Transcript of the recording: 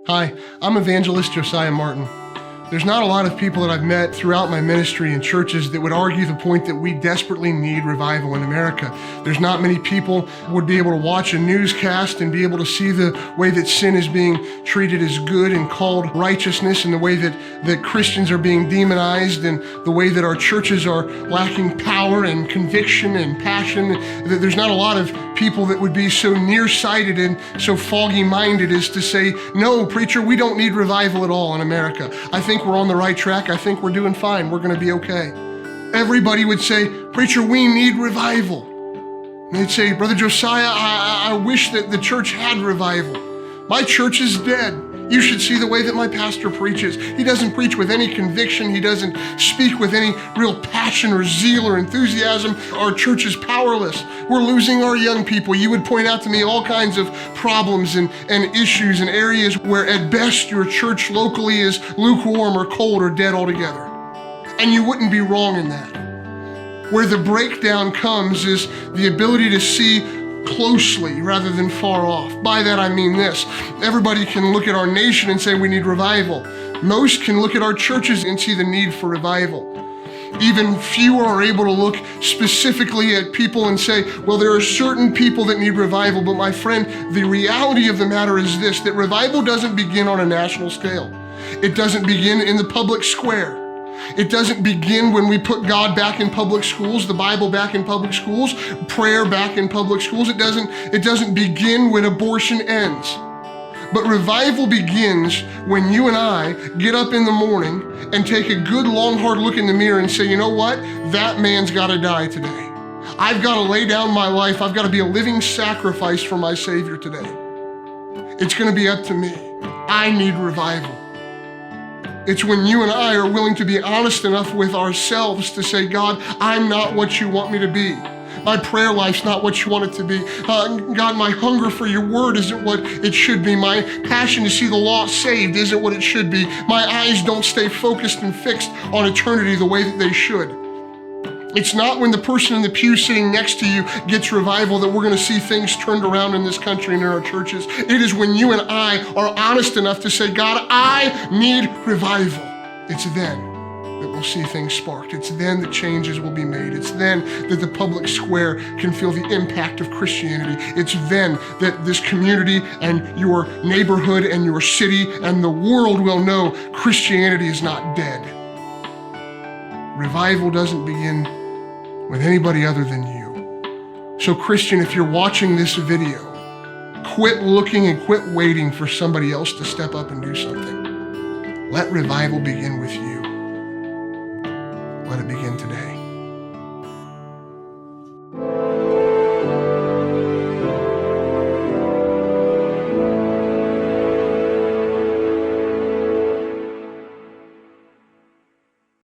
Hi, I'm evangelist Josiah Martin. There's not a lot of people that I've met throughout my ministry in churches that would argue the point that we desperately need revival in America. There's not many people would be able to watch a newscast and be able to see the way that sin is being treated as good and called righteousness, and the way that Christians are being demonized, and the way that our churches are lacking power and conviction and passion. There's not a lot of people that would be so nearsighted and so foggy-minded as to say, no, preacher, we don't need revival at all in America. I think we're on the right track. I think we're doing fine. We're going to be okay. Everybody would say, preacher, we need revival. And they'd say, Brother Josiah, I wish that the church had revival. My church is dead. You should see the way that my pastor preaches. He doesn't preach with any conviction. He doesn't speak with any real passion or zeal or enthusiasm. Our church is powerless. We're losing our young people. You would point out to me all kinds of problems and issues and areas where at best your church locally is lukewarm or cold or dead altogether. And you wouldn't be wrong in that. Where the breakdown comes is the ability to see closely rather than far off. By that I mean this. Everybody can look at our nation and say we need revival. Most can look at our churches and see the need for revival. Even fewer are able to look specifically at people and say, well, there are certain people that need revival. But my friend, the reality of the matter is this, that revival doesn't begin on a national scale. It doesn't begin in the public square. It doesn't begin when we put God back in public schools, the Bible back in public schools, prayer back in public schools. It doesn't begin when abortion ends. But revival begins when you and I get up in the morning and take a good long hard look in the mirror and say, you know what? That man's got to die today. I've got to lay down my life. I've got to be a living sacrifice for my Savior today. It's going to be up to me. I need revival. It's when you and I are willing to be honest enough with ourselves to say, God, I'm not what you want me to be. My prayer life's not what you want it to be. God, my hunger for your word isn't what it should be. My passion to see the lost saved isn't what it should be. My eyes don't stay focused and fixed on eternity the way that they should. It's not when the person in the pew sitting next to you gets revival that we're going to see things turned around in this country and in our churches. It is when you and I are honest enough to say, God, I need revival. It's then that we'll see things sparked. It's then that changes will be made. It's then that the public square can feel the impact of Christianity. It's then that this community and your neighborhood and your city and the world will know Christianity is not dead. Revival doesn't begin with anybody other than you. So Christian, if you're watching this video, quit looking and quit waiting for somebody else to step up and do something. Let revival begin with you. Let it begin today.